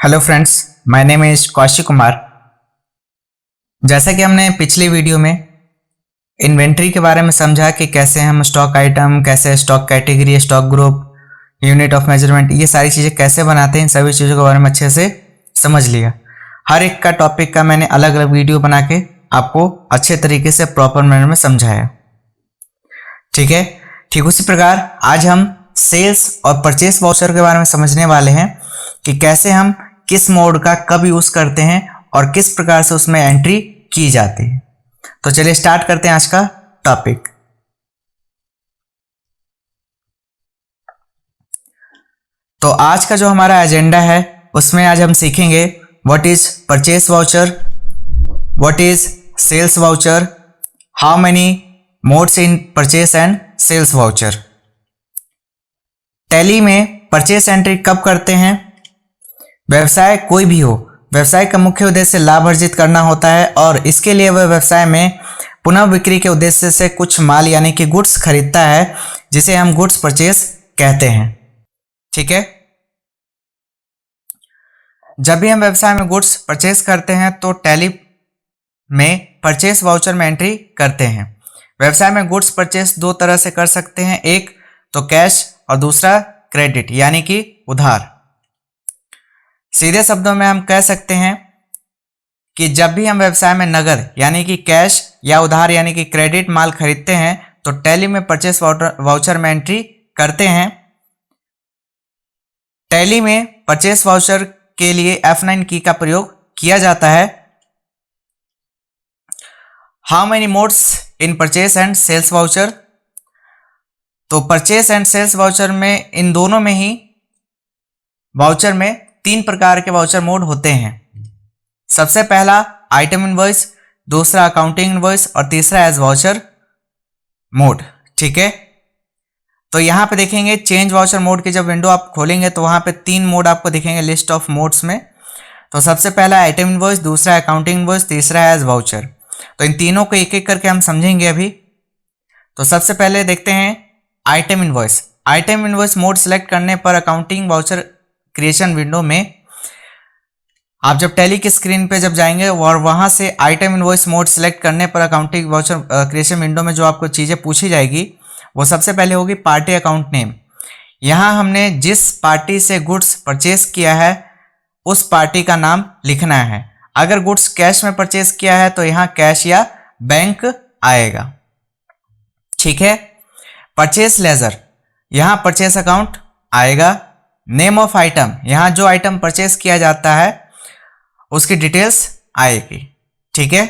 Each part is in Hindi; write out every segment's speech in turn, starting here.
Hello friends, my name is Kaushik Kumar. जैसा कि हमने पिछली वीडियो में इन्वेंट्री के बारे में समझा कि कैसे हम स्टॉक आइटम, कैसे stock category, stock group, unit of measurement, ये सारी चीज़ें कैसे बनाते हैं, इन सभी चीज़ों के बारे में अच्छे से समझ लिया। हर एक का टॉपिक का मैंने अलग अलग वीडियो बना के आपको अच्छे तरीके से प्रॉपर मैनर में समझाया। ठीक है, ठीक उसी प्रकार आज हम सेल्स और परचेस वाउचर के बारे में समझने वाले हैं कि कैसे हम किस मोड का कब यूज करते हैं और किस प्रकार से उसमें एंट्री की जाती है। तो चलिए स्टार्ट करते हैं आज का टॉपिक। तो आज का जो हमारा एजेंडा है उसमें आज हम सीखेंगे what is purchase voucher, what is sales voucher, how many modes in purchase and sales voucher. Tally में परचेस एंट्री कब करते हैं? व्यवसाय कोई भी हो, व्यवसाय का मुख्य उद्देश्य लाभ अर्जित करना होता है और इसके लिए वह व्यवसाय में पुनः बिक्री के उद्देश्य से कुछ माल यानी कि गुड्स खरीदता है, जिसे हम गुड्स परचेस कहते हैं। ठीक है, जब भी हम व्यवसाय में गुड्स परचेस करते हैं तो टैली में परचेस वाउचर में एंट्री करते हैं। व्यवसाय में गुड्स परचेस दो तरह से कर सकते हैं, एक तो कैश और दूसरा क्रेडिट यानी कि उधार। सीधे शब्दों में हम कह सकते हैं कि जब भी हम व्यवसाय में नगद यानी कि कैश या उधार यानी कि क्रेडिट माल खरीदते हैं तो टैली में परचेस वाउचर में एंट्री करते हैं। टैली में परचेस वाउचर के लिए F9 की का प्रयोग किया जाता है। How many modes in purchase and sales voucher? तो परचेस एंड सेल्स वाउचर में इन दोनों में ही वाउचर में तीन प्रकार के वाउचर मोड होते हैं। सबसे पहला आइटम इनवॉइस, दूसरा अकाउंटिंग इनवॉइस और तीसरा एज वाउचर मोड। ठीक है, तो यहां पे देखेंगे चेंज वाउचर मोड की जब विंडो आप खोलेंगे तो वहां पे तीन मोड आपको दिखेंगे लिस्ट ऑफ मोड्स में। तो सबसे पहला आइटम इनवॉइस, दूसरा अकाउंटिंग इनवॉइस, तीसरा एज वाउचर। तो इन तीनों को एक एक करके हम समझेंगे अभी। तो सबसे पहले देखते हैं item invoice. Item invoice mode select करने पर अकाउंटिंग वाउचर क्रिएशन विंडो में आप जब टैली की स्क्रीन पे जब जाएंगे और वहां से आइटम इनवॉइस मोड सिलेक्ट करने पर अकाउंटिंग वाउचर क्रिएशन विंडो में जो आपको चीजें पूछी जाएगी वो सबसे पहले होगी पार्टी अकाउंट नेम। यहां हमने जिस पार्टी से गुड्स परचेस किया है उस पार्टी का नाम लिखना है। अगर गुड्स कैश में परचेस किया है तो यहाँ कैश या बैंक आएगा। ठीक है, परचेस लेजर, यहां परचेस अकाउंट आएगा। नेम ऑफ आइटम, यहां जो आइटम परचेस किया जाता है उसकी डिटेल्स आएगी। ठीक है,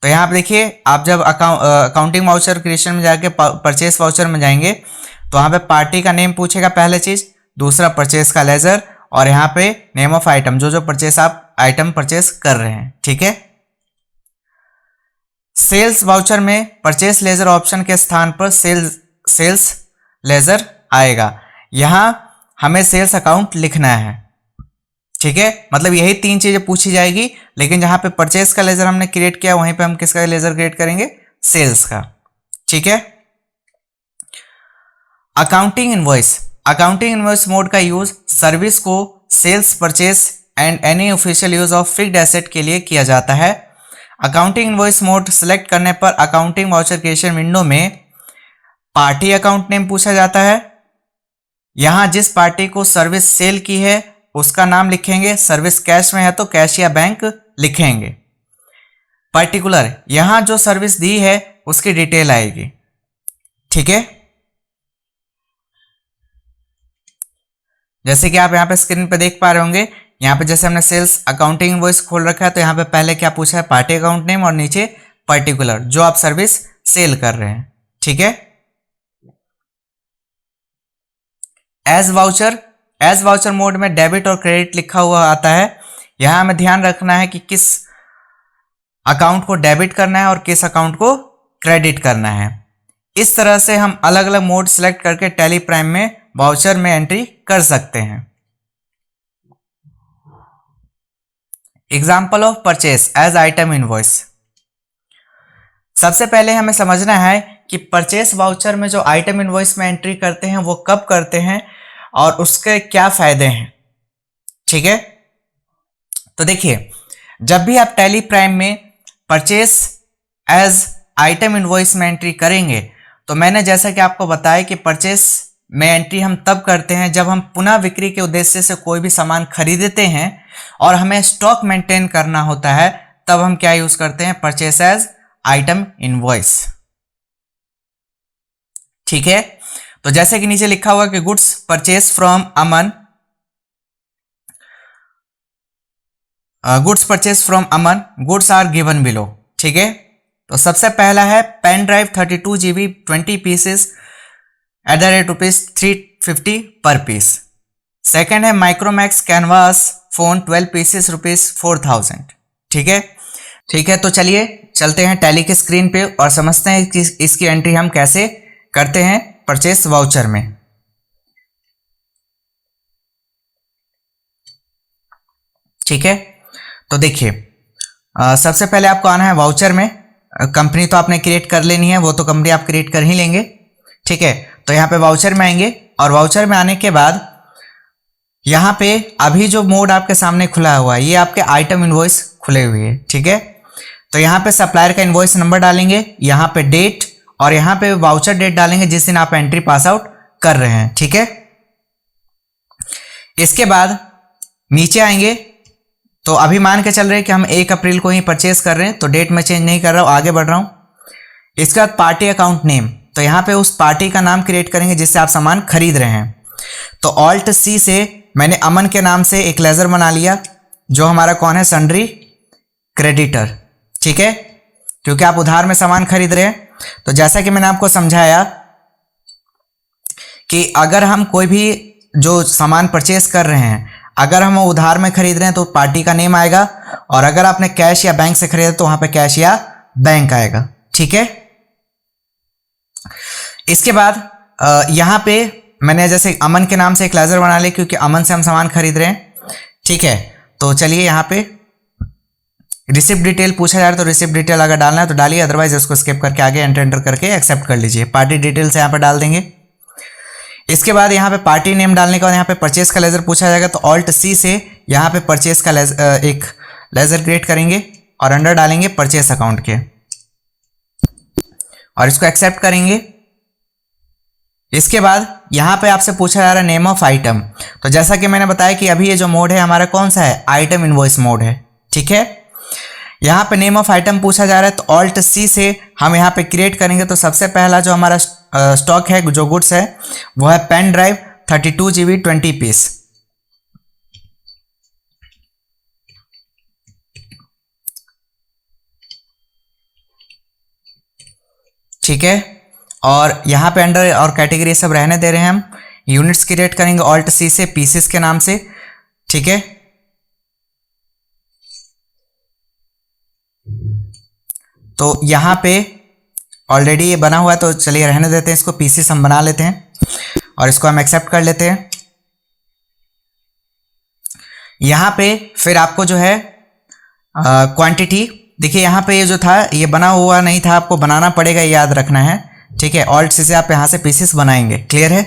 तो यहां पे देखिए आप जब अकाउंटिंग वाउचर क्रिएशन में जाके परचेस वाउचर में जाएंगे तो वहां पे पार्टी का नेम पूछेगा पहले चीज, दूसरा परचेस का लेजर और यहाँ पे नेम ऑफ आइटम, जो जो परचेस आप आइटम परचेस कर रहे हैं। ठीक है, सेल्स वाउचर में परचेस लेजर ऑप्शन के स्थान पर सेल्स लेजर आएगा। यहां हमें सेल्स अकाउंट लिखना है। ठीक है, मतलब यही तीन चीजें पूछी जाएगी, लेकिन जहां पे परचेस का लेजर हमने क्रिएट किया वहीं पे हम किसका लेजर क्रिएट करेंगे? सेल्स का। ठीक है, accounting invoice. Accounting invoice mode का यूज सर्विस को sales, purchase and any official use of fixed asset के लिए किया जाता है। अकाउंटिंग इनवॉइस मोड सिलेक्ट करने पर अकाउंटिंग वाउचर क्रिएशन विंडो में पार्टी अकाउंट नेम पूछा जाता है। यहां जिस पार्टी को सर्विस सेल की है उसका नाम लिखेंगे। सर्विस कैश में है तो कैश या बैंक लिखेंगे। पर्टिकुलर, यहां जो सर्विस दी है उसकी डिटेल आएगी। ठीक है, जैसे कि आप यहां पे स्क्रीन पे देख पा रहे होंगे, यहां पे जैसे हमने सेल्स अकाउंटिंग इनवॉइस खोल रखा है तो यहां पे पहले क्या पूछा है? पार्टी अकाउंट नेम और नीचे पर्टिकुलर, जो आप सर्विस सेल कर रहे हैं। ठीक है, as voucher. As voucher mode में डेबिट और क्रेडिट लिखा हुआ आता है। यहां हमें ध्यान रखना है कि किस अकाउंट को डेबिट करना है और किस अकाउंट को क्रेडिट करना है। इस तरह से हम अलग अलग मोड सिलेक्ट करके टैली प्राइम में वाउचर में एंट्री कर सकते हैं। Example of purchase as item invoice. सबसे पहले हमें समझना है कि परचेस वाउचर में जो आइटम इनवॉइस में एंट्री करते हैं वो कब करते हैं और उसके क्या फायदे हैं। ठीक है। तो देखिए, जब भी आप टैली प्राइम में परचेस एज आइटम इनवॉइस में एंट्री करेंगे, तो मैंने जैसा कि आपको बताया कि परचेस में एंट्री हम तब करते हैं जब हम पुनः बिक्री के उद्देश्य से कोई भी सामान खरीदते हैं और हमें स्टॉक मेंटेन करना होता है, तब हम क्या यूज करते हैं, परचेस एज आइटम इनवॉइस। ठीक है। तो जैसे कि नीचे लिखा हुआ कि goods purchase from Aman, goods purchase from Aman, goods are given below. ठीक है। तो सबसे पहला है pen drive 32 GB 20 pieces at the rate ₹350 per piece. Second है माइक्रोमैक्स कैनवास फोन 12 पीसेस ₹4000। ठीक है। ठीक है, तो चलिए चलते हैं टैली के स्क्रीन पे और समझते हैं कि इसकी एंट्री हम कैसे करते हैं परचेस वाउचर में। ठीक है। तो देखिए, सबसे पहले आपको आना है वाउचर में। कंपनी तो आपने क्रिएट कर लेनी है, वो तो कंपनी आप क्रिएट कर ही लेंगे। ठीक है। तो यहाँ पे वाउचर में आएंगे और वाउचर में आने के बाद यहाँ पे अभी जो मोड आपके सामने खुला हुआ है, ये आपके आइटम इनवॉइस खुले हुए हैं। ठीक है। तो यहाँ पे सप्लायर का इनवॉइस नंबर डालेंगे, यहाँ पे डेट और यहाँ पे वाउचर डेट डालेंगे जिस दिन आप एंट्री पास आउट कर रहे हैं। ठीक है। इसके बाद नीचे आएंगे, तो अभी मान के चल रहे हैं कि हम 1 अप्रैल को ही परचेस कर रहे हैं, तो डेट में चेंज नहीं कर रहा हूं, आगे बढ़ रहा हूं। इसके बाद पार्टी अकाउंट नेम, तो यहाँ पे उस पार्टी का नाम क्रिएट करेंगे जिससे आप सामान खरीद रहे हैं। तो ऑल्ट सी से मैंने अमन के नाम से एक लेजर बना लिया, जो हमारा कौन है, सन्ड्री क्रेडिटर। ठीक है, क्योंकि आप उधार में सामान खरीद रहे हैं। तो जैसा कि मैंने आपको समझाया कि अगर हम कोई भी जो सामान परचेस कर रहे हैं, अगर हम उधार में खरीद रहे हैं तो पार्टी का नेम आएगा, और अगर आपने कैश या बैंक से खरीदा तो वहां पे कैश या बैंक आएगा। ठीक है। इसके बाद यहां पे मैंने जैसे अमन के नाम से एक लेजर बना लिया, क्योंकि अमन से हम सामान खरीद रहे हैं। ठीक है। तो चलिए यहां पे रिसिप्ट डिटेल पूछा जा रहा है, तो रिसिप्ट डिटेल अगर डालना है तो डालिए, अदरवाइज उसको स्किप करके आगे एंटर करके एक्सेप्ट कर लीजिए। पार्टी डिटेल्स यहाँ पे डाल देंगे। इसके बाद यहाँ पे पार्टी नेम डालने के बाद यहाँ पे परचेस का लेजर पूछा जाएगा, तो ऑल्ट सी से यहाँ पे परचेस का एक लेजर क्रिएट करेंगे और अंडर डालेंगे परचेस अकाउंट के, और इसको एक्सेप्ट करेंगे। इसके बाद यहाँ पे आपसे पूछा जा रहा है नेम ऑफ आइटम, तो जैसा कि मैंने बताया कि अभी ये जो मोड है हमारा कौन सा है, आइटम इनवॉइस मोड है। ठीक है। यहाँ पे नेम ऑफ आइटम पूछा जा रहा है, तो ऑल्ट सी से हम यहाँ पे क्रिएट करेंगे। तो सबसे पहला जो हमारा स्टॉक है, जो गुड्स है, वो है पेन ड्राइव 32 GB 20 पीस। ठीक है। और यहाँ पे अंडर और कैटेगरी सब रहने दे रहे हैं हम। यूनिट्स क्रिएट करेंगे ऑल्ट सी से पीसेस के नाम से। ठीक है। तो यहाँ पे ऑलरेडी ये बना हुआ है, तो चलिए रहने देते हैं इसको, पीसेस हम बना लेते हैं और इसको हम एक्सेप्ट कर लेते हैं। यहाँ पे फिर आपको जो है क्वांटिटी, देखिए यहाँ पे ये जो था ये बना हुआ नहीं था, आपको बनाना पड़ेगा, याद रखना है। ठीक है। ऑल्ट से आप यहाँ से पीसेस बनाएंगे। क्लियर है।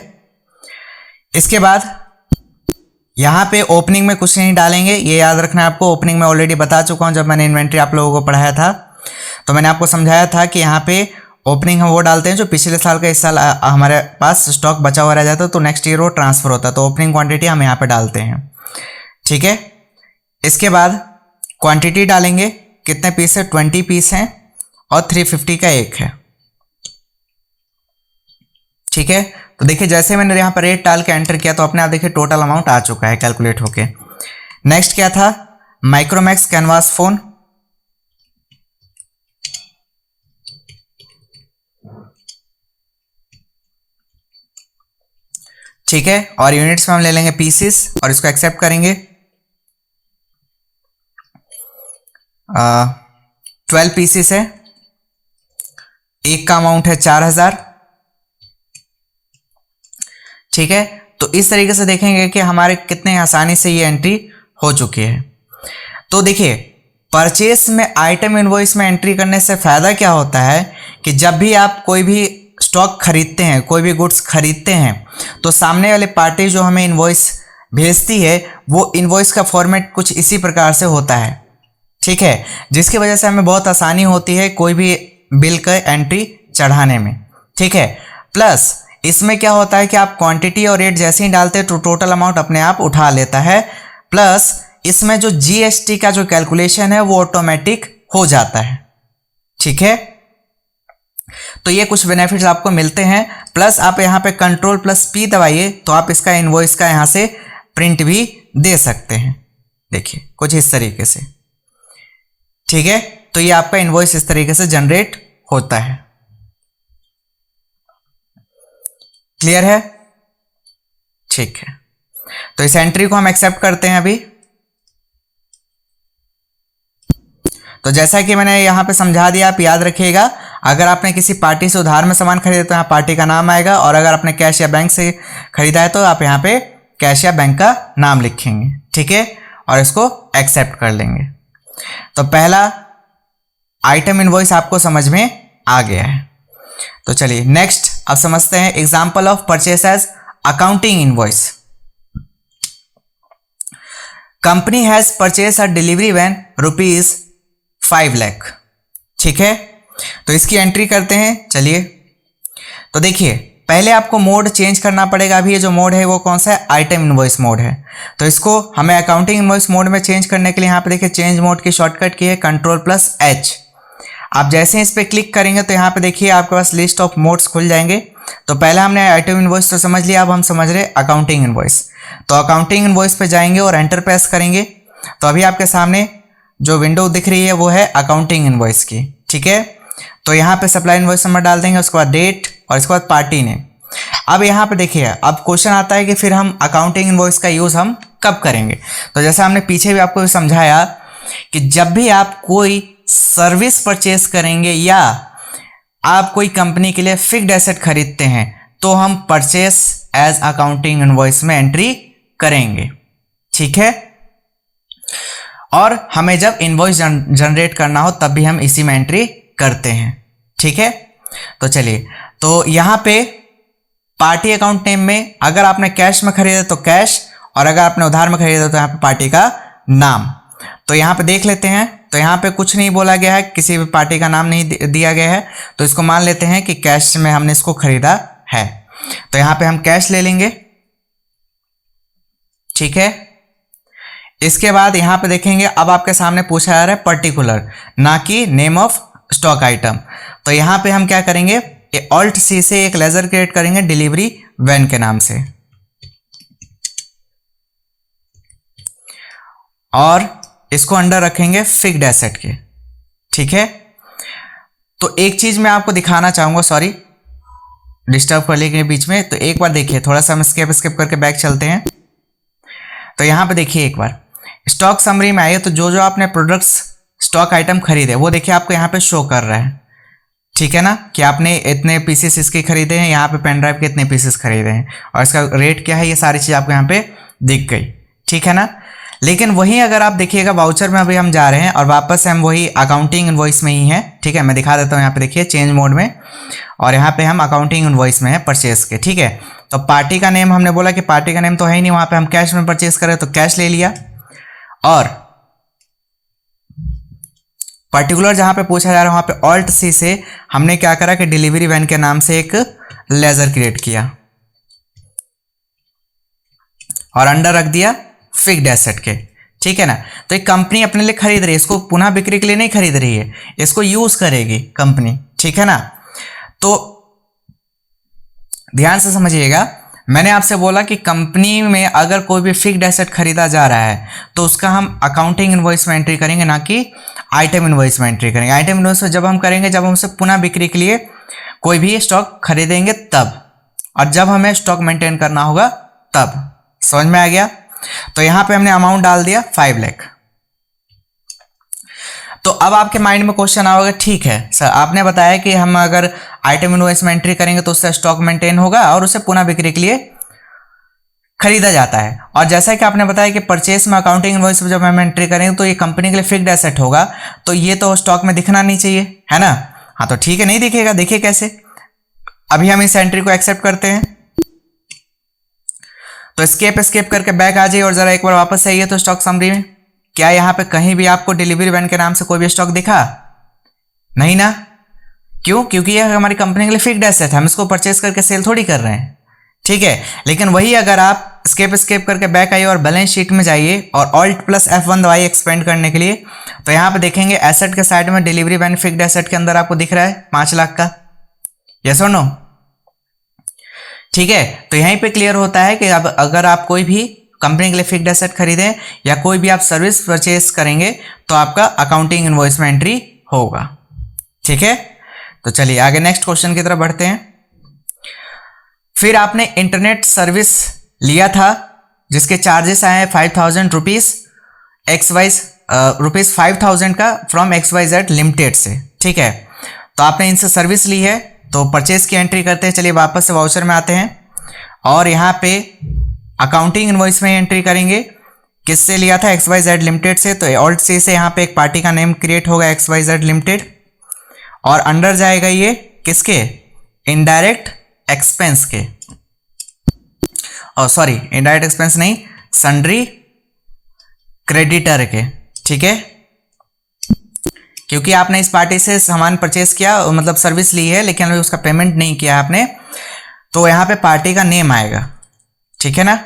इसके बाद यहाँ पे ओपनिंग में कुछ नहीं डालेंगे, ये याद रखना है आपको। ओपनिंग में ऑलरेडी बता चुका हूँ, जब मैंने इन्वेंट्री आप लोगों को पढ़ाया था तो मैंने आपको समझाया था कि यहाँ पे ओपनिंग हम वो डालते हैं जो पिछले साल का इस साल हमारे पास स्टॉक बचा हुआ रह जाता है, तो नेक्स्ट ईयर वो ट्रांसफर होता है, तो ओपनिंग क्वांटिटी हम यहाँ पे डालते हैं। ठीक है। इसके बाद क्वांटिटी डालेंगे, कितने पीस है, 20 पीस हैं और 350 का एक है। ठीक है। तो देखिए जैसे मैंने यहाँ पर रेट डाल के एंटर किया तो अपने आप देखिए टोटल अमाउंट आ चुका है कैलकुलेट होके। नेक्स्ट क्या था, माइक्रोमैक्स कैनवास फोन। ठीक है। और यूनिट्स में हम ले लेंगे पीसेस और इसको एक्सेप्ट करेंगे। 12 पीसेस है, एक का अमाउंट है 4000। ठीक है। तो इस तरीके से देखेंगे कि हमारे कितने आसानी से ये एंट्री हो चुकी है। तो देखिए परचेस में आइटम इनवॉइस में एंट्री करने से फायदा क्या होता है कि जब भी आप कोई भी स्टॉक खरीदते हैं, कोई भी गुड्स खरीदते हैं, तो सामने वाले पार्टी जो हमें इनवॉइस भेजती है वो इनवॉइस का फॉर्मेट कुछ इसी प्रकार से होता है, ठीक है, जिसकी वजह से हमें बहुत आसानी होती है कोई भी बिल का एंट्री चढ़ाने में, ठीक है। प्लस इसमें क्या होता है कि आप क्वांटिटी और रेट जैसे ही डालते हैं तो टोटल अमाउंट अपने आप उठा लेता है। प्लस इसमें जो जीएसटी का जो कैलकुलेशन है वो ऑटोमेटिक हो जाता है, ठीक है। तो ये कुछ बेनिफिट्स आपको मिलते हैं। प्लस आप यहाँ पे Ctrl+P दबाइए तो आप इसका इनवॉइस का यहाँ से प्रिंट भी दे सकते हैं, देखिए कुछ इस तरीके से, ठीक है। तो ये आपका इनवॉइस इस तरीके से जनरेट होता है। क्लियर है? ठीक है, तो इस एंट्री को हम एक्सेप्ट करते हैं अभी। तो जैसा कि मैंने यहाँ पे समझा दिया, आप याद रखिएगा, अगर आपने किसी पार्टी से उधार में सामान खरीदा तो यहाँ पार्टी का नाम आएगा, और अगर आपने कैश या बैंक से खरीदा है तो आप यहाँ पे कैश या बैंक का नाम लिखेंगे, ठीक है, और इसको एक्सेप्ट कर लेंगे। तो पहला आइटम इनवॉइस आपको समझ में आ गया है। तो चलिए नेक्स्ट अब समझते हैं example of purchase as accounting invoice. Company has purchase a delivery van ₹5 lakh, ठीक है। तो इसकी एंट्री करते हैं। चलिए, तो देखिए पहले आपको मोड चेंज करना पड़ेगा। अभी ये जो मोड है वो कौन सा है? आइटम इनवॉइस मोड है। तो इसको हमें अकाउंटिंग इनवॉइस मोड में चेंज करने के लिए यहाँ पे देखिए चेंज मोड की शॉर्टकट की है Ctrl+H। आप जैसे ही इस पर क्लिक करेंगे तो यहाँ पे देखिए आपके पास लिस्ट ऑफ मोड्स खुल जाएंगे। तो पहले हमने आइटम इनवॉइस तो समझ लिया, अब हम समझ रहे अकाउंटिंग इनवॉइस। तो अकाउंटिंग इनवॉइस पे जाएंगे और एंटर प्रेस करेंगे तो अभी आपके सामने जो विंडो दिख रही है वो है अकाउंटिंग इनवॉइस की, ठीक है। तो यहाँ पे सप्लाई इनवॉइस नंबर डाल देंगे, उसके बाद डेट और इसके बाद पार्टी नेम। अब यहाँ पे देखिए अब क्वेश्चन आता है कि फिर हम अकाउंटिंग इनवॉइस का यूज़ हम कब करेंगे। तो जैसा हमने पीछे भी आपको समझाया कि जब भी आप कोई सर्विस परचेस करेंगे या आप कोई कंपनी के लिए फिक्स्ड एसेट खरीदते हैं तो हम परचेस एज अकाउंटिंग इनवॉइस में एंट्री करेंगे, ठीक है। और हमें जब इनवॉइस जनरेट करना हो तब भी हम इसी में एंट्री करते हैं, ठीक है। तो चलिए, तो यहाँ पे पार्टी अकाउंट नेम में अगर आपने कैश में खरीदा तो कैश, और अगर आपने उधार में खरीदा तो यहाँ पे पार्टी का नाम। तो यहाँ पे देख लेते हैं, तो यहाँ पे कुछ नहीं बोला गया है, किसी भी पार्टी का नाम नहीं दिया गया है। तो इसको मान लेते हैं कि कैश में हमने इसको खरीदा है। तो यहाँ पे हम कैश ले लेंगे, ठीक है। इसके बाद यहाँ पे देखेंगे अब आपके सामने पूछा जा रहा है पर्टिकुलर, ना कि नेम ऑफ स्टॉक आइटम। तो यहाँ पे हम क्या करेंगे, Alt+C से एक लेजर क्रिएट करेंगे डिलीवरी वैन के नाम से, और इसको अंडर रखेंगे फिक्स्ड एसेट के, ठीक है। तो एक चीज मैं आपको दिखाना चाहूंगा, सॉरी डिस्टर्ब कर लेंगे बीच में। तो एक बार देखिए, थोड़ा सा हम स्किप करके बैक चलते हैं। तो यहाँ पे देखिए एक बार स्टॉक समरी में आइए, तो जो जो आपने प्रोडक्ट्स स्टॉक आइटम खरीदे वो देखिए आपको यहाँ पे शो कर रहा है, ठीक है ना, कि आपने इतने पीसेस इसके खरीदे हैं, यहाँ पे पेन ड्राइव के इतने पीसेस खरीदे हैं और इसका रेट क्या है, ये सारी चीज़ आपको यहाँ पे दिख गई, ठीक है ना। लेकिन वहीं अगर आप देखिएगा वाउचर में अभी हम जा रहे हैं और वापस हम वही अकाउंटिंग इनवॉइस में ही हैं, ठीक है। मैं दिखा देता हूँ, यहाँ पे देखिए चेंज मोड में, और यहाँ पे हम अकाउंटिंग इनवॉइस में है परचेस के, ठीक है। तो पार्टी का नेम हमने बोला कि पार्टी का नेम तो है ही नहीं, वहाँ पे हम कैश में परचेस करें तो कैश ले लिया, और पर्टिकुलर जहाँ पे पूछा जा रहा है वहाँ पे Alt+C से हमने क्या करा कि डिलीवरी वैन के नाम से एक लेजर क्रिएट किया और अंडर रख दिया फिक्स्ड एसेट के, ठीक है ना। तो एक कंपनी अपने लिए खरीद रही है, इसको पुनः बिक्री के लिए नहीं खरीद रही है, इसको यूज करेगी कंपनी, ठीक है ना। तो ध्यान से समझिएगा, मैंने आपसे बोला कि कंपनी में अगर कोई भी फिक्स्ड एसेट खरीदा जा रहा है तो उसका हम अकाउंटिंग इनवॉइस में एंट्री करेंगे, ना कि आइटम इनवॉइस में एंट्री करेंगे। आइटम इनवॉइस में जब हम करेंगे जब हम उसे पुनः बिक्री के लिए कोई भी स्टॉक खरीदेंगे तब, और जब हमें स्टॉक मेंटेन करना होगा तब। समझ में आ गया? तो यहां पे हमने अमाउंट डाल दिया 5 लाख। तो अब आपके माइंड में क्वेश्चन आओगे, ठीक है सर आपने बताया कि हम अगर आइटम इनवॉइस में एंट्री करेंगे तो उससे स्टॉक मेंटेन होगा और उसे पुनः बिक्री के लिए खरीदा जाता है, और जैसा कि आपने बताया कि परचेस में अकाउंटिंग इनवॉइस में जब हम एंट्री करेंगे तो ये कंपनी के लिए फिक्स्ड एसेट होगा, तो ये तो स्टॉक में दिखना नहीं चाहिए, है ना। हाँ तो ठीक है, नहीं दिखेगा, देखिए कैसे। अभी हम इस एंट्री को एक्सेप्ट करते हैं। तो स्केप करके बैक आ जाइए और जरा एक बार वापस आइए तो स्टॉक समरी में। क्या यहाँ पे कहीं भी आपको डिलीवरी वैन के नाम से कोई भी स्टॉक दिखा? नहीं ना। क्यों? क्योंकि यह हमारी कंपनी के लिए फिक्स्ड एसेट है, हम इसको परचेस करके सेल थोड़ी कर रहे हैं, ठीक है। लेकिन वही अगर आप स्केप करके बैक आइए और बैलेंस शीट में जाइए और ऑल्ट प्लस F1 दबाइए एक्सपेंड करने के लिए, तो यहाँ पे देखेंगे एसेट के साइड में डिलीवरी वैन फिक्स्ड एसेट के अंदर आपको दिख रहा है 5 लाख का। यस और नो? ठीक है। तो यहीं पे क्लियर होता है कि अब अगर आप कोई भी कंपनी के लिए फिक्स्ड एसेट खरीदें या कोई भी आप सर्विस परचेस करेंगे तो आपका अकाउंटिंग इनवॉइस में एंट्री होगा, ठीक है। तो चलिए आगे नेक्स्ट क्वेश्चन की तरफ बढ़ते हैं। फिर आपने इंटरनेट सर्विस लिया था जिसके चार्जेस आए 5,000 रुपीज रुपीज 5,000 का फ्रॉम XYZ लिमिटेड से, ठीक है। तो आपने इनसे सर्विस ली है तो परचेस की एंट्री करते हैं। चलिए वापस से वाउचर में आते हैं और यहाँ पे अकाउंटिंग इनवॉइस में एंट्री करेंगे। किससे लिया था? XYZ लिमिटेड से। तो ऑल्ट सी से यहाँ पे एक पार्टी का नेम क्रिएट होगा XYZ लिमिटेड और अंडर जाएगा ये किसके? इनडायरेक्ट एक्सपेंस के, और सॉरी इनडायरेक्ट एक्सपेंस नहीं, सन्ड्री क्रेडिटर के, ठीक है। क्योंकि आपने इस पार्टी से सामान परचेस किया, मतलब सर्विस ली है, लेकिन अभी उसका पेमेंट नहीं किया आपने, तो यहां पे पार्टी का नेम आएगा, ठीक है ना।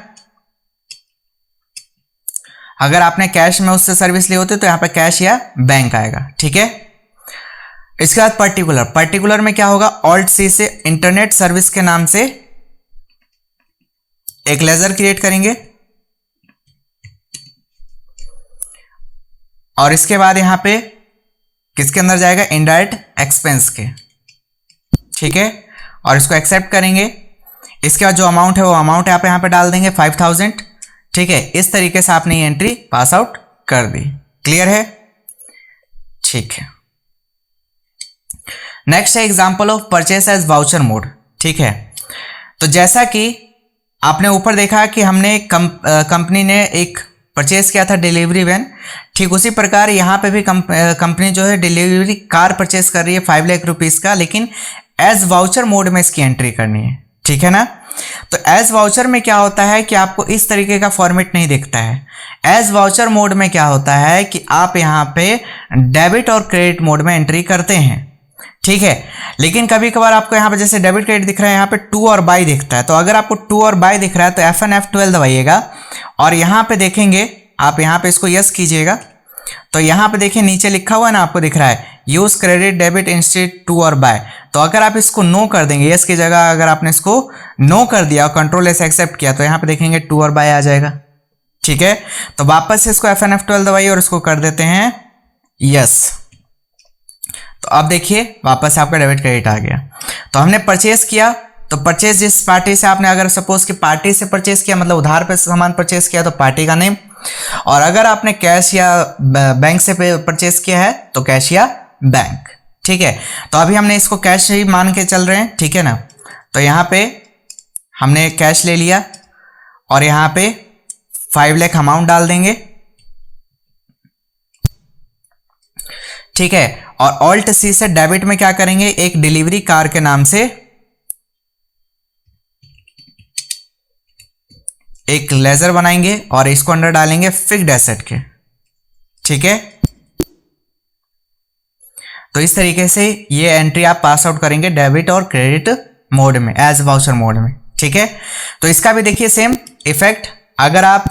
अगर आपने कैश में उससे सर्विस ली होती तो यहां पे कैश या बैंक आएगा, ठीक है। इसके बाद पर्टिकुलर में क्या होगा? ऑल्ट सी से इंटरनेट सर्विस के नाम से एक लेजर क्रिएट करेंगे और इसके बाद यहां पे किसके अंदर जाएगा? इनडायरेक्ट एक्सपेंस के, ठीक है। और इसको एक्सेप्ट करेंगे। इसके बाद जो अमाउंट है वो अमाउंट आप यहां पे डाल देंगे 5,000, ठीक है। इस तरीके से आपने ये एंट्री पास आउट कर दी। क्लियर है? ठीक है। नेक्स्ट है example of purchase as voucher mode, ठीक है। तो जैसा कि आपने ऊपर देखा कि हमने कंपनी ने एक परचेस किया था डिलीवरी वैन, ठीक उसी प्रकार यहाँ पे भी कंपनी जो है डिलीवरी कार परचेस कर रही है 5 लाख रुपीस का, लेकिन एज वाउचर मोड में इसकी एंट्री करनी है, ठीक है ना। तो एज वाउचर में क्या होता है कि आपको इस तरीके का फॉर्मेट नहीं दिखता है। एज वाउचर मोड में क्या होता है कि आप यहाँ पे डेबिट और क्रेडिट मोड में एंट्री करते हैं, ठीक है। लेकिन कभी कभार आपको यहाँ पे जैसे डेबिट क्रेडिट दिख रहा है, यहाँ पे टू और बाय दिखता है। तो अगर आपको टू और बाय दिख रहा है तो F1 F12 दबाइएगा और यहाँ पे देखेंगे, आप यहाँ पे इसको यस कीजिएगा तो यहाँ पे देखिए नीचे लिखा हुआ है ना, आपको दिख रहा है use credit debit instead to और बाय। तो अगर आप इसको नो कर देंगे, यस की जगह अगर आपने इसको नो कर दिया और कंट्रोल एस एक्सेप्ट किया तो यहाँ पे देखेंगे टू और बाय आ जाएगा, ठीक है। तो वापस से इसको F1 F12 दबाइए और इसको कर देते हैं यस। तो अब देखिए वापस आपका डेबिट क्रेडिट आ गया। तो हमने परचेस किया, तो परचेस जिस पार्टी से आपने, अगर सपोज कि पार्टी से परचेस किया मतलब उधार पे सामान परचेस किया तो पार्टी का नेम, और अगर आपने कैश या बैंक से परचेस किया है तो कैश या बैंक, ठीक है। तो अभी हमने इसको कैश ही मान के चल रहे हैं, ठीक है ना। तो यहाँ पे हमने कैश ले लिया और यहाँ पे 5 लाख अमाउंट डाल देंगे, ठीक है। और ऑल्ट सी से डेबिट में क्या करेंगे? एक डिलीवरी कार के नाम से एक लेजर बनाएंगे और इसको अंडर डालेंगे फिक्स्ड एसेट के, ठीक है। तो इस तरीके से ये एंट्री आप पास आउट करेंगे डेबिट और क्रेडिट मोड में, एज वाउचर मोड में, ठीक है। तो इसका भी देखिए सेम इफेक्ट, अगर आप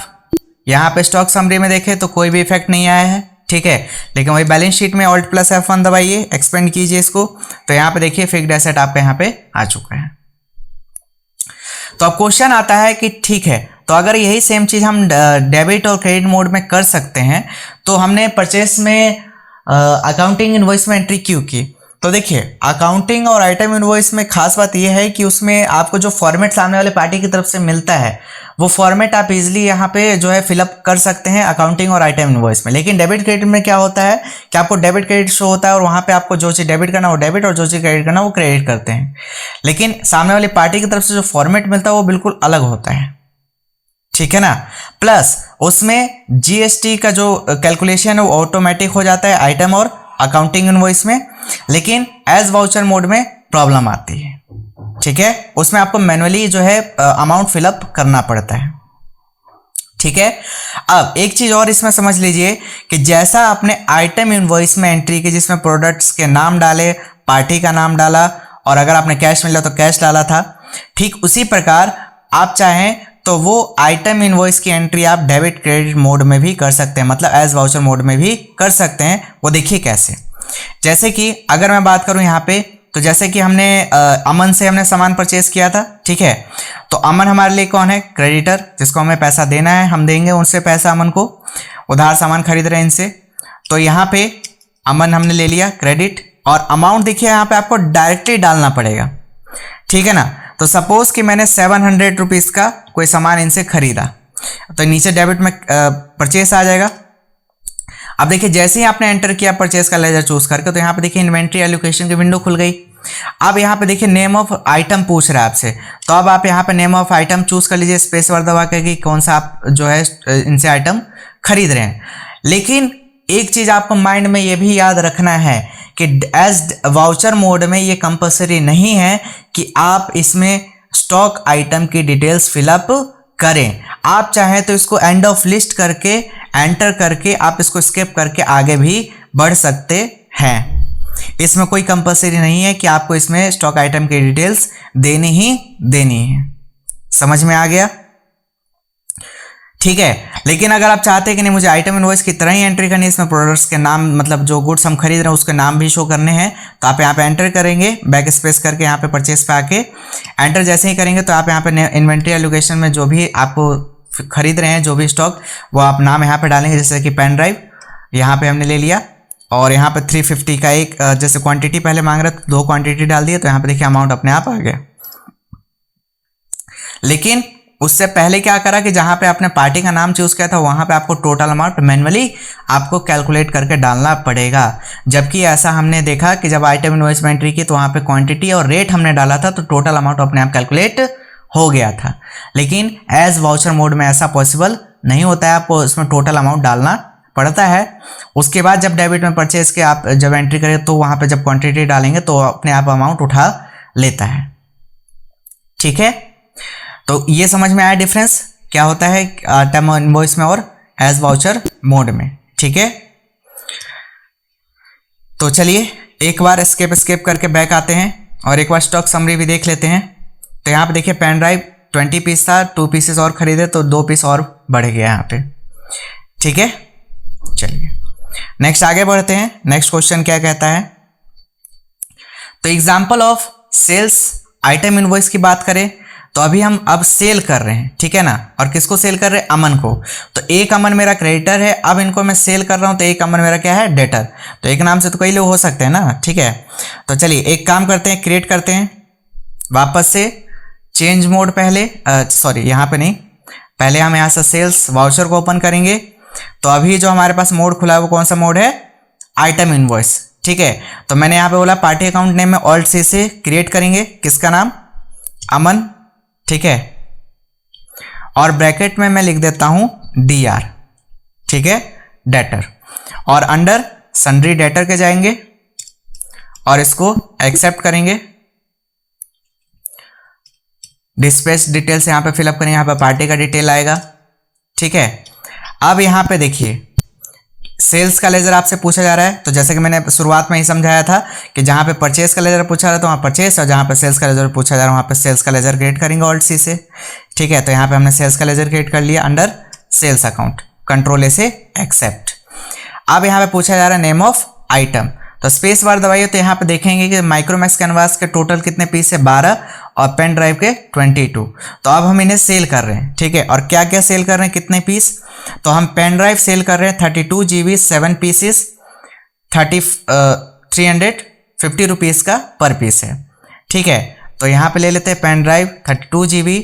यहां पे स्टॉक समरी में देखें तो कोई भी इफेक्ट नहीं आया है, ठीक है। लेकिन वही बैलेंस शीट में ऑल्ट प्लस F1 दबाइए, एक्सपेंड कीजिए इसको, तो यहाँ पे देखिए फिक्स्ड एसेट आपका यहाँ पे आ चुका है। तो अब क्वेश्चन आता है कि ठीक है, तो अगर यही सेम चीज हम डेबिट और क्रेडिट मोड में कर सकते हैं तो हमने परचेस में अकाउंटिंग इनवॉइस में एंट्री क्यों की? तो देखिए अकाउंटिंग और आइटम इनवॉइस में खास बात यह है कि उसमें आपको जो फॉर्मेट सामने वाले पार्टी की तरफ से मिलता है वो फॉर्मेट आप इजीली यहाँ पे जो है फिलअप कर सकते हैं अकाउंटिंग और आइटम इनवॉइस में। लेकिन डेबिट क्रेडिट में क्या होता है कि आपको डेबिट क्रेडिट शो होता है और वहाँ पे आपको जो चीज़ डेबिट करना वो डेबिट और जो चीज़ क्रेडिट करना वो क्रेडिट करते हैं। लेकिन सामने वाली पार्टी की तरफ से जो फॉर्मेट मिलता है वो बिल्कुल अलग होता है, ठीक है ना। प्लस उसमें जीएसटी का जो कैलकुलेशन है वो ऑटोमेटिक हो जाता है आइटम और अकाउंटिंग इनवॉइस में, लेकिन एज वाउचर मोड में प्रॉब्लम आती है, ठीक है। उसमें आपको मैनुअली जो है अमाउंट फिलअप करना पड़ता है, ठीक है। अब एक चीज और इसमें समझ लीजिए कि जैसा आपने आइटम इनवॉइस में एंट्री की जिसमें प्रोडक्ट्स के नाम डाले, पार्टी का नाम डाला और अगर आपने कैश मिला तो कैश डाला था, ठीक उसी प्रकार आप चाहें तो वो आइटम इनवॉइस की एंट्री आप डेबिट क्रेडिट मोड में भी कर सकते हैं, मतलब एज वाउचर मोड में भी कर सकते हैं। वो देखिए कैसे। जैसे कि अगर मैं बात करूं यहाँ पे, तो जैसे कि हमने अमन से हमने सामान परचेज किया था, ठीक है। तो अमन हमारे लिए कौन है? क्रेडिटर, जिसको हमें पैसा देना है, हम देंगे उनसे पैसा अमन को, उधार सामान खरीद रहे हैं इनसे। तो यहाँ पे अमन हमने ले लिया क्रेडिट, और अमाउंट देखिए यहाँ पे आपको डायरेक्टली डालना पड़ेगा, ठीक है ना। तो सपोज कि मैंने 700 रुपीज़ का कोई सामान इनसे खरीदा, तो नीचे डेबिट में परचेस आ जाएगा। अब देखिए जैसे ही आपने एंटर किया परचेस का लेजर चूज करके, तो यहाँ पे देखिए इन्वेंट्री एलोकेशन की विंडो खुल गई। अब यहाँ पे देखिए नेम ऑफ आइटम पूछ रहा है आपसे, तो अब आप यहाँ पे नेम ऑफ आइटम चूज कर लीजिए स्पेस बार दबा के कि कौन सा आप जो है इनसे आइटम खरीद रहे हैं। लेकिन एक चीज आपको माइंड में ये भी याद रखना है कि एज वाउचर मोड में ये कंपलसरी नहीं है कि आप इसमें स्टॉक आइटम की डिटेल्स फिलअप करें। आप चाहें तो इसको एंड ऑफ लिस्ट करके एंटर करके आप इसको स्किप करके आगे भी बढ़ सकते हैं। इसमें कोई कंपलसरी नहीं है कि आपको इसमें स्टॉक आइटम की डिटेल्स देनी ही देनी है। समझ में आ गया? ठीक है। लेकिन अगर आप चाहते हैं कि नहीं मुझे आइटम इनवॉइस की तरह ही एंट्री करनी है, इसमें प्रोडक्ट्स के नाम मतलब जो गुड्स हम खरीद रहे हैं उसके नाम भी शो करने हैं, तो आप यहाँ पे एंटर करेंगे बैक स्पेस करके, यहाँ पे परचेस पे आके एंटर जैसे ही करेंगे तो आप यहाँ पे इन्वेंट्री एलोकेशन में जो भी आपको खरीद रहे हैं जो भी स्टॉक, वो आप नाम यहाँ पे डालेंगे। जैसे कि पेन ड्राइव यहाँ पे हमने ले लिया और यहाँ पे 350 का एक जैसे क्वांटिटी पहले मांग रहे थे 2 क्वांटिटी डाल दिए, तो यहाँ पे देखिए अमाउंट अपने आप आ गया। लेकिन उससे पहले क्या करा कि जहां पे आपने पार्टी का नाम चूज किया था वहां पे आपको टोटल अमाउंट मैन्युअली आपको कैलकुलेट करके डालना पड़ेगा। जबकि ऐसा हमने देखा कि जब आइटम इनवॉइस में एंट्री की तो वहां पे क्वांटिटी और रेट हमने डाला था तो टोटल अमाउंट अपने आप कैलकुलेट हो गया था। लेकिन एज वाउचर मोड में ऐसा पॉसिबल नहीं होता है, आपको इसमें टोटल अमाउंट डालना पड़ता है। उसके बाद जब डेबिट में परचेज के आप जब एंट्री करें तो वहां पर जब क्वान्टिटी डालेंगे तो अपने आप अमाउंट उठा लेता है। ठीक है, तो ये समझ में आया डिफरेंस क्या होता है आइटम इनवॉइस में और एज वाउचर मोड में। ठीक है, तो चलिए एक बार स्किप करके बैक आते हैं और एक बार स्टॉक समरी भी देख लेते हैं। तो यहाँ पे देखिए पेन ड्राइव 20 पीस था, 2 पीसेस और खरीदे तो 2 पीस और बढ़ गया यहाँ पे। ठीक है, चलिए नेक्स्ट आगे बढ़ते हैं। नेक्स्ट क्वेश्चन क्या कहता है, तो example of sales item invoice की बात करें तो अभी हम अब सेल कर रहे हैं, ठीक है ना। और किसको सेल कर रहे हैं? अमन को। तो एक अमन मेरा क्रेडिटर है, अब इनको मैं सेल कर रहा हूं तो एक अमन मेरा क्या है? डेटर। तो एक नाम से तो कई लोग हो सकते हैं ना। ठीक है, तो चलिए एक काम करते हैं, क्रिएट करते हैं वापस से चेंज मोड पहले सॉरी यहाँ पे नहीं, पहले हम यहाँ से सेल्स वाउचर को ओपन करेंगे। तो अभी जो हमारे पास मोड खुला है वो कौन सा मोड है? Item invoice. ठीक है, तो मैंने यहाँ पे बोला पार्टी अकाउंट नेम में ऑल्ट सी से क्रिएट करेंगे, किसका नाम? अमन। ठीक है, और ब्रैकेट में मैं लिख देता हूं DR। ठीक है, डेटर, और अंडर सन्ड्री डेटर के जाएंगे और इसको एक्सेप्ट करेंगे। डिस्पेच डिटेल्स यहां पे फिलअप करेंगे, यहां पे पार्टी का डिटेल आएगा। ठीक है, अब यहां पे देखिए सेल्स का लेजर आपसे पूछा जा रहा है, तो जैसे कि मैंने शुरुआत में ही समझाया था कि जहां पे परचेस का लेजर पूछा रहा है तो वहां परचेस, और जहां पे सेल्स का लेजर पूछा जा रहा है वहां पे सेल्स का लेजर क्रिएट करेंगे ऑल्ट सी से। ठीक है, तो यहां पे हमने सेल्स का लेजर क्रिएट कर लिया under sales account, control A से एक्सेप्ट। अब यहाँ पे पूछा जा रहा है नेम ऑफ आइटम, तो स्पेस बार दबाइए तो यहाँ पे देखेंगे कि माइक्रोमैक्स कैनवास के टोटल कितने पीस है? 12, और पेन ड्राइव के 22। तो अब हम इन्हें सेल कर रहे हैं। ठीक है, और क्या क्या सेल कर रहे हैं, कितने पीस? तो हम पेन ड्राइव सेल कर रहे हैं 32 GB 7 पीसेस 350 रुपीज़ का पर पीस है। ठीक है, तो यहाँ पे ले लेते हैं पेन ड्राइव 32 GB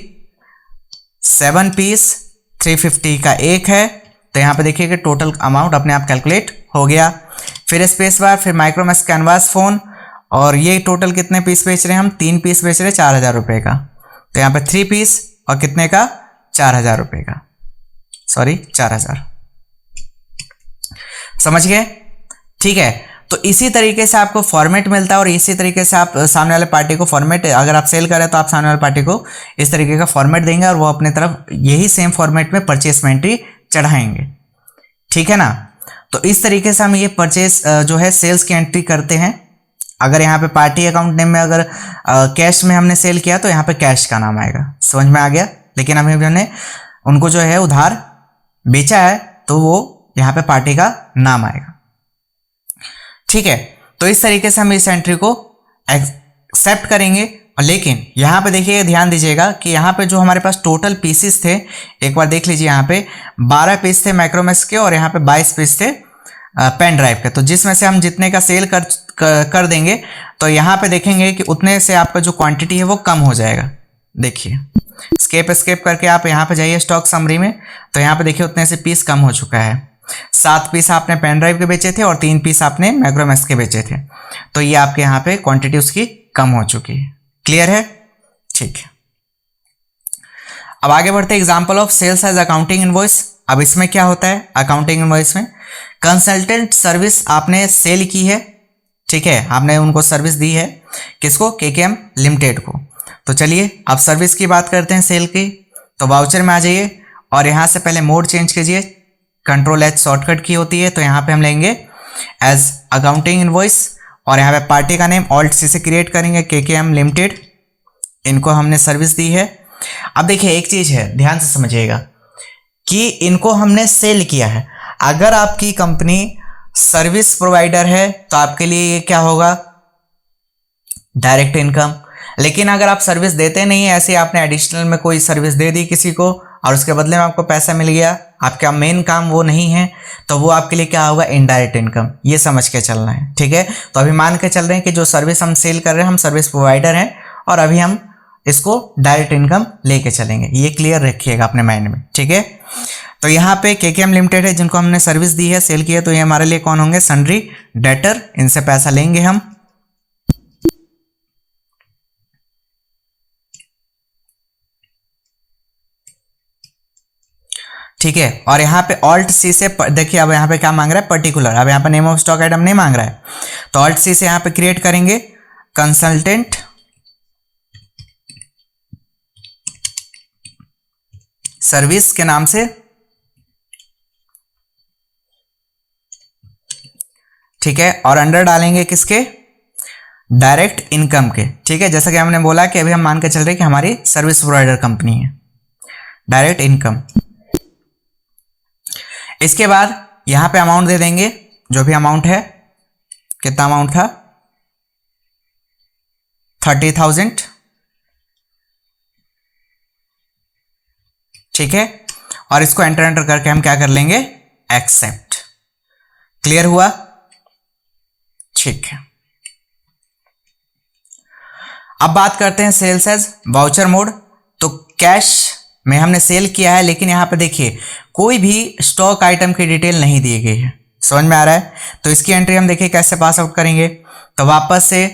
7 पीस 350 का एक है। तो यहाँ पे देखिए कि टोटल अमाउंट अपने आप कैलकुलेट हो गया। फिर स्पेस बार, फिर माइक्रोमैक्स कैनवास फोन, और ये टोटल कितने पीस बेच रहे हैं हम? 3 पीस बेच रहे हैं 4000 रुपये का। तो यहाँ पे 3 पीस और कितने का? 4000 रुपये का, सॉरी 4000। समझ गए? ठीक है, तो इसी तरीके से आपको फॉर्मेट मिलता है और इसी तरीके से आप सामने वाले पार्टी को फॉर्मेट, अगर आप सेल करें तो आप सामने वाले पार्टी को इस तरीके का फॉर्मेट देंगे और वो अपने तरफ यही सेम फॉर्मेट में परचेस में एंट्री चढ़ाएंगे। ठीक है ना। तो इस तरीके से हम ये परचेस जो है सेल्स की एंट्री करते हैं। अगर यहाँ पे पार्टी अकाउंट नेम में अगर कैश में हमने सेल किया तो यहाँ पे कैश का नाम आएगा, समझ में आ गया। लेकिन अभी हमने उनको जो है उधार बेचा है तो वो यहाँ पे पार्टी का नाम आएगा। ठीक है, तो इस तरीके से हम इस एंट्री को एक्सेप्ट करेंगे। और लेकिन यहाँ पे देखिए, ध्यान दीजिएगा कि यहाँ पे जो हमारे पास टोटल पीसेस थे, एक बार देख लीजिए, यहाँ पे 12 पीस थे मैक्रोमैक्स के और यहाँ पे 22 पीस थे पेन ड्राइव के। तो जिसमें से हम जितने का सेल कर देंगे तो यहाँ पे देखेंगे कि उतने से आपका जो क्वांटिटी है वो कम हो जाएगा। देखिए, स्केप करके आप यहाँ पे जाइए स्टॉक समरी में, तो यहाँ पे देखिए उतने से पीस कम हो चुका है। 7 पीस आपने पेन ड्राइव के बेचे थे और 3 पीस आपने मैक्रोमैक्स के बेचे थे, तो ये आपके यहाँ पे क्वांटिटी उसकी कम हो चुकी है। क्लियर है? ठीक है, अब आगे बढ़ते हैं। Example of sales as accounting invoice. अब इसमें क्या होता है अकाउंटिंग इनवॉइस में? कंसल्टेंट सर्विस आपने सेल की है, ठीक है, आपने उनको सर्विस दी है, किसको? केकेएम लिमिटेड को। तो चलिए अब सर्विस की बात करते हैं, सेल की। तो वाउचर में आ जाइए और यहाँ से पहले मोड चेंज कीजिए, Ctrl+H शॉर्टकट की होती है, तो यहाँ पे हम लेंगे एज अकाउंटिंग इनवॉइस और यहाँ पे पार्टी का नेम Alt+C से क्रिएट करेंगे, केकेएम लिमिटेड, इनको हमने सर्विस दी है। अब देखिए एक चीज है, ध्यान से समझिएगा कि इनको हमने सेल किया है। अगर आपकी कंपनी सर्विस प्रोवाइडर है तो आपके लिए ये क्या होगा? Direct income. लेकिन अगर आप सर्विस देते नहीं है, ऐसे आपने एडिशनल में कोई सर्विस दे दी किसी को और उसके बदले में आपको पैसा मिल गया, आपका मेन काम वो नहीं है, तो वो आपके लिए क्या होगा? Indirect income. ये समझ के चलना है, ठीक है। तो अभी मान के चल रहे हैं कि जो सर्विस हम सेल कर रहे हैं, हम सर्विस प्रोवाइडर हैं और अभी हम इसको डायरेक्ट इनकम लेके चलेंगे। ये क्लियर रखिएगा अपने माइंड में, ठीक है। तो यहाँ पे केकेएम लिमिटेड है, जिनको हमने सर्विस दी है, सेल किया, तो ये हमारे लिए कौन होंगे? सन्ड्री डेटर, इनसे पैसा लेंगे हम। ठीक है, और यहाँ पे Alt+C से देखिए, अब यहाँ पे क्या मांग रहा है? पर्टिकुलर। अब यहाँ पे नेम ऑफ स्टॉक आइटम नहीं मांग रहा है, तो Alt+C से यहाँ पे क्रिएट करेंगे कंसल्टेंट सर्विस के नाम से, ठीक है, और अंडर डालेंगे किसके? डायरेक्ट इनकम के, ठीक है। जैसा कि हमने बोला कि अभी हम मान के चल रहे हैं कि हमारी सर्विस प्रोवाइडर कंपनी है, डायरेक्ट इनकम। इसके बाद यहां पे अमाउंट दे देंगे, जो भी अमाउंट है। कितना अमाउंट था? 30,000, ठीक है। और इसको एंटर करके हम क्या कर लेंगे? एक्सेप्ट। क्लियर हुआ? ठीक है। अब बात करते हैं सेल्स एज वाउचर मोड। तो कैश में हमने सेल किया है, लेकिन यहां पे देखिए कोई भी स्टॉक आइटम की डिटेल नहीं दी गई है, समझ में आ रहा है। तो इसकी एंट्री हम देखिए कैसे पास आउट करेंगे। तो वापस से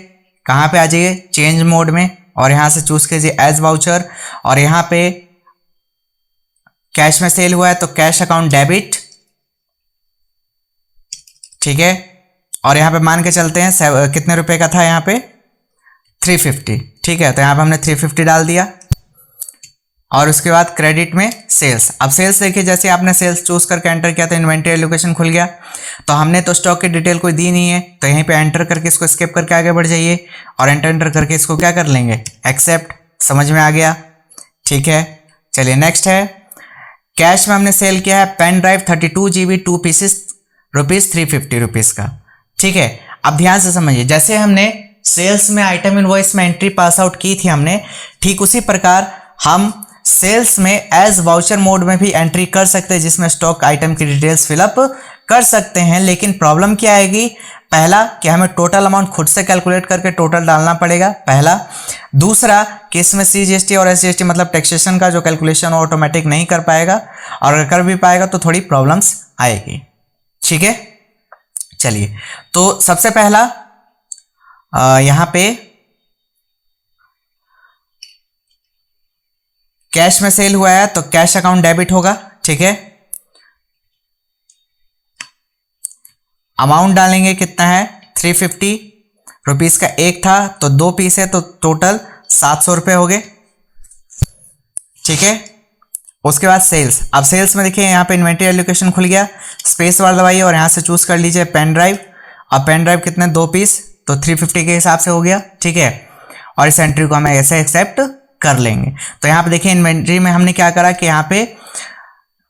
कहां पे आ जाइए? चेंज मोड में, और यहां से चूज कीजिए एज वाउचर, और यहां पे कैश में सेल हुआ है तो कैश अकाउंट डेबिट, ठीक है। और यहां पे मान के चलते हैं कितने रुपए का था? यहां पे 350, ठीक है। तो यहां पे हमने 350 डाल दिया। और उसके बाद क्रेडिट में सेल्स। अब सेल्स देखिए, जैसे आपने सेल्स चूज करके एंटर किया तो इन्वेंट्री एलोकेशन खुल गया। तो हमने तो स्टॉक की डिटेल कोई दी नहीं है, तो यहीं पे एंटर करके इसको स्किप करके आगे बढ़ जाइए और एंटर करके इसको क्या कर लेंगे? एक्सेप्ट। समझ में आ गया? ठीक है, चलिए नेक्स्ट है। कैश में हमने सेल किया है पेन ड्राइव 32 GB 2 पीसेस ₹350 का, ठीक है। अब ध्यान से समझिए, जैसे हमने सेल्स में आइटम इनवॉइस में एंट्री पास आउट की थी हमने, ठीक उसी प्रकार हम सेल्स में एज वाउचर मोड में भी एंट्री कर सकते हैं, जिसमें स्टॉक आइटम की डिटेल्स फिलअप कर सकते हैं। लेकिन प्रॉब्लम क्या आएगी? पहला कि हमें टोटल अमाउंट खुद से कैलकुलेट करके टोटल डालना पड़ेगा, पहला। दूसरा कि इसमें CGST और SGST मतलब टैक्सेशन का जो कैलकुलेशन ऑटोमेटिक नहीं कर पाएगा, और अगर कर भी पाएगा तो थोड़ी प्रॉब्लम्स आएगी, ठीक है। चलिए, तो सबसे पहला यहां पे कैश में सेल हुआ है तो कैश अकाउंट डेबिट होगा, ठीक है। अमाउंट डालेंगे कितना है? 350 रुपीज़ का एक था, तो 2 पीस है तो टोटल 700 रुपये हो गए। ठीक है, उसके बाद सेल्स। अब सेल्स में देखिए यहाँ पे इन्वेंट्री एलोकेशन खुल गया, स्पेस बार दबाइए और यहाँ से चूज कर लीजिए पेन ड्राइव। अब पेन ड्राइव कितने, 2 पीस, तो 350 के हिसाब से हो गया। ठीक है, और इस एंट्री को हम ऐसे एक्सेप्ट कर लेंगे। तो यहाँ पे देखिए इन्वेंट्री में हमने क्या करा कि यहाँ पे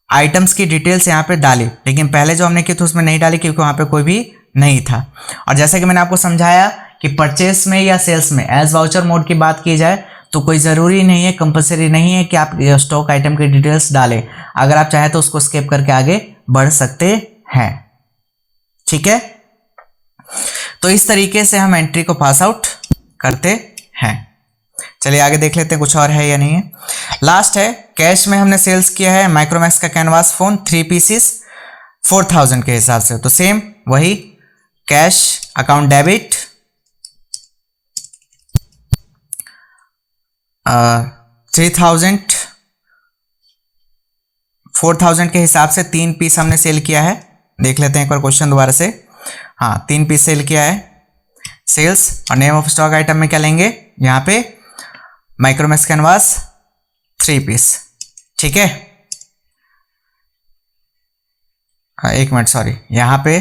आइटम्स की डिटेल्स यहाँ पे डाली, लेकिन पहले जो हमने की थी उसमें नहीं डाली क्योंकि वहाँ पे कोई भी नहीं था। और जैसे कि मैंने आपको समझाया कि परचेस में या सेल्स में एज वाउचर मोड की बात की जाए तो कोई ज़रूरी नहीं है, कंपलसरी नहीं है कि आप स्टॉक आइटम की डिटेल्स डालें। अगर आप चाहें तो उसको स्किप करके आगे बढ़ सकते हैं। ठीक है, तो इस तरीके से हम एंट्री को पास आउट करते हैं। चलिए आगे देख लेते हैं कुछ और है या नहीं है। लास्ट है कैश में हमने सेल्स किया है माइक्रोमैक्स का कैनवास फोन 3 पीसेस 4000 के हिसाब से, तो सेम वही कैश अकाउंट डेबिट 3000 4000 के हिसाब से 3 पीस हमने सेल किया है। देख लेते हैं एक बार क्वेश्चन दोबारा से। हाँ, 3 पीस सेल किया है सेल्स, और नेम ऑफ स्टॉक आइटम में क्या लेंगे, यहाँ पे माइक्रोमैक्स कैनवास 3 पीस। ठीक है, एक मिनट सॉरी, यहाँ पे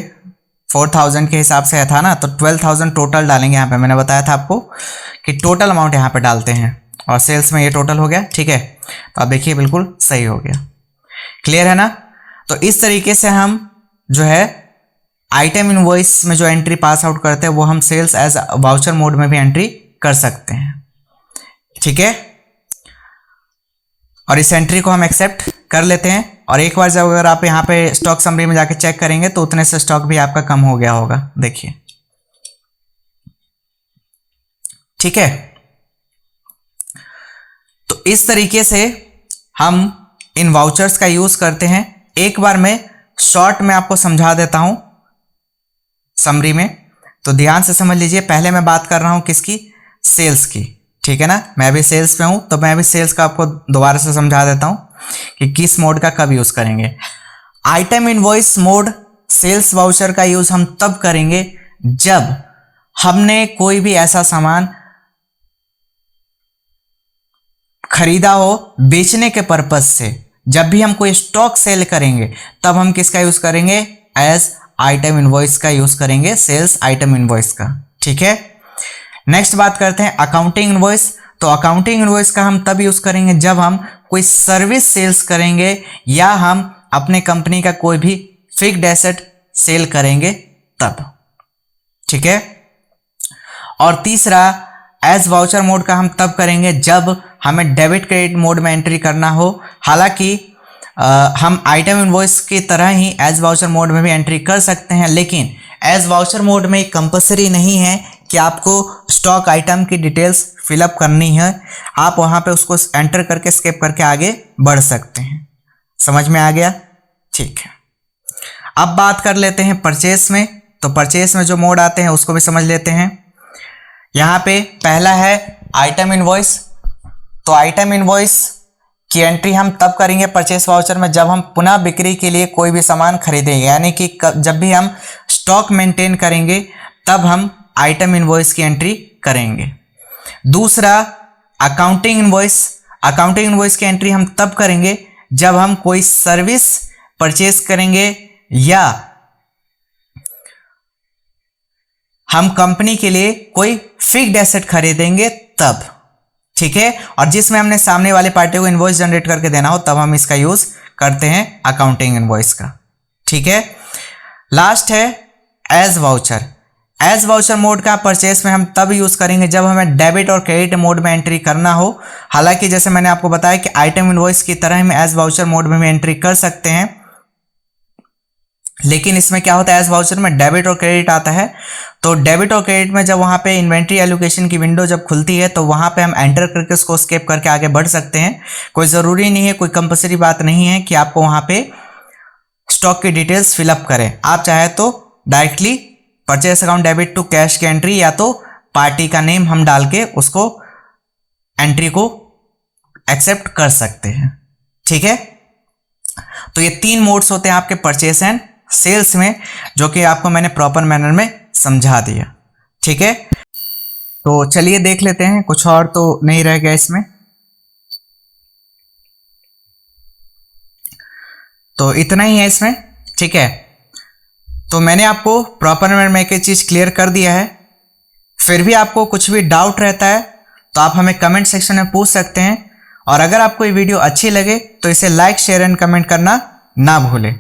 4000 के हिसाब से था ना, तो 12000 टोटल डालेंगे। यहाँ पे मैंने बताया था आपको कि टोटल अमाउंट यहाँ पे डालते हैं, और सेल्स में ये टोटल हो गया। ठीक है, तो आप देखिए बिल्कुल सही हो गया। क्लियर है ना। तो इस तरीके से हम जो है आइटम इनवॉइस में जो एंट्री पास आउट करते हैं वो हम सेल्स एज वाउचर मोड में भी एंट्री कर सकते हैं। ठीक है, और इस एंट्री को हम एक्सेप्ट कर लेते हैं। और एक बार जब अगर आप यहाँ पे स्टॉक समरी में जाके चेक करेंगे तो उतने से स्टॉक भी आपका कम हो गया होगा, देखिए। ठीक है, तो इस तरीके से हम इन वाउचर्स का यूज करते हैं। एक बार मैं शॉर्ट में आपको समझा देता हूं समरी में, तो ध्यान से समझ लीजिए। पहले मैं बात कर रहा हूं किसकी, सेल्स की। ठीक है ना, मैं भी सेल्स पे हूं तो मैं भी सेल्स का आपको दोबारा से समझा देता हूं कि किस मोड का कब यूज करेंगे। Item invoice mode sales voucher का यूज हम तब करेंगे जब हमने कोई भी ऐसा सामान खरीदा हो बेचने के पर्पज से। जब भी हम कोई स्टॉक सेल करेंगे तब हम किसका यूज करेंगे, एज आइटम इनवॉइस का यूज करेंगे, सेल्स आइटम इनवॉइस का। ठीक है, नेक्स्ट बात करते हैं अकाउंटिंग इनवॉइस। तो अकाउंटिंग इनवॉइस का हम तब यूज करेंगे जब हम कोई सर्विस सेल्स करेंगे या हम अपने कंपनी का कोई भी फिक्स्ड एसेट सेल करेंगे तब। ठीक है, और तीसरा एज वाउचर मोड का हम तब करेंगे जब हमें डेबिट क्रेडिट मोड में एंट्री करना हो। हालांकि हम आइटम इनवॉइस की तरह ही एज वाउचर मोड में भी एंट्री कर सकते हैं, लेकिन एज वाउचर मोड में कंपलसरी नहीं है कि आपको स्टॉक आइटम की डिटेल्स फिलअप करनी है। आप वहां पे उसको एंटर करके स्किप करके आगे बढ़ सकते हैं। समझ में आ गया। ठीक है, अब बात कर लेते हैं परचेस में। तो परचेस में जो मोड आते हैं उसको भी समझ लेते हैं। यहाँ पे पहला है आइटम इनवॉइस। तो आइटम इनवॉइस की एंट्री हम तब करेंगे परचेस वाउचर में जब हम पुनः बिक्री के लिए कोई भी सामान खरीदेंगे, यानी कि जब भी हम स्टॉक मेंटेन करेंगे तब हम आइटम इनवॉइस की एंट्री करेंगे। दूसरा अकाउंटिंग इनवॉइस। अकाउंटिंग इनवॉइस की एंट्री हम तब करेंगे जब हम कोई सर्विस परचेस करेंगे या हम कंपनी के लिए कोई फिक्स्ड एसेट खरीदेंगे तब। ठीक है, और जिसमें हमने सामने वाले पार्टी को इनवॉइस जनरेट करके देना हो तब हम इसका यूज करते हैं अकाउंटिंग इनवॉइस का। ठीक है, लास्ट है as voucher. As voucher mode का परचेस में हम तब यूज करेंगे जब हमें डेबिट और क्रेडिट मोड में एंट्री करना हो। हालांकि जैसे मैंने आपको बताया कि आइटम इनवॉइस की तरह हम एज वाउचर मोड में भी एंट्री कर सकते हैं, लेकिन इसमें क्या होता है, एज वाउचर में डेबिट और क्रेडिट आता है। तो डेबिट और क्रेडिट में जब वहां पे इन्वेंट्री एलोकेशन की विंडो जब खुलती है तो वहां पे हम एंटर करके उसको स्किप करके आगे बढ़ सकते हैं। कोई ज़रूरी नहीं है, कोई कंपलसरी बात नहीं है कि आपको वहां पे स्टॉक की डिटेल्स फिलअप करें। आप चाहे तो directly purchase account debit to cash की एंट्री या तो पार्टी का नेम हम डाल के उसको एंट्री को एक्सेप्ट कर सकते हैं। ठीक है, तो ये 3 मोड्स होते हैं आपके परचेस एंड सेल्स में, जो कि आपको मैंने प्रॉपर मैनर में समझा दिया। ठीक है, तो चलिए देख लेते हैं, कुछ और तो नहीं रह गया इसमें। तो इतना ही है इसमें। ठीक है, तो मैंने आपको प्रॉपर वे में एक चीज क्लियर कर दिया है। फिर भी आपको कुछ भी डाउट रहता है तो आप हमें कमेंट सेक्शन में पूछ सकते हैं। और अगर आपको ये वीडियो अच्छी लगे तो इसे लाइक, शेयर एंड कमेंट करना ना भूलें।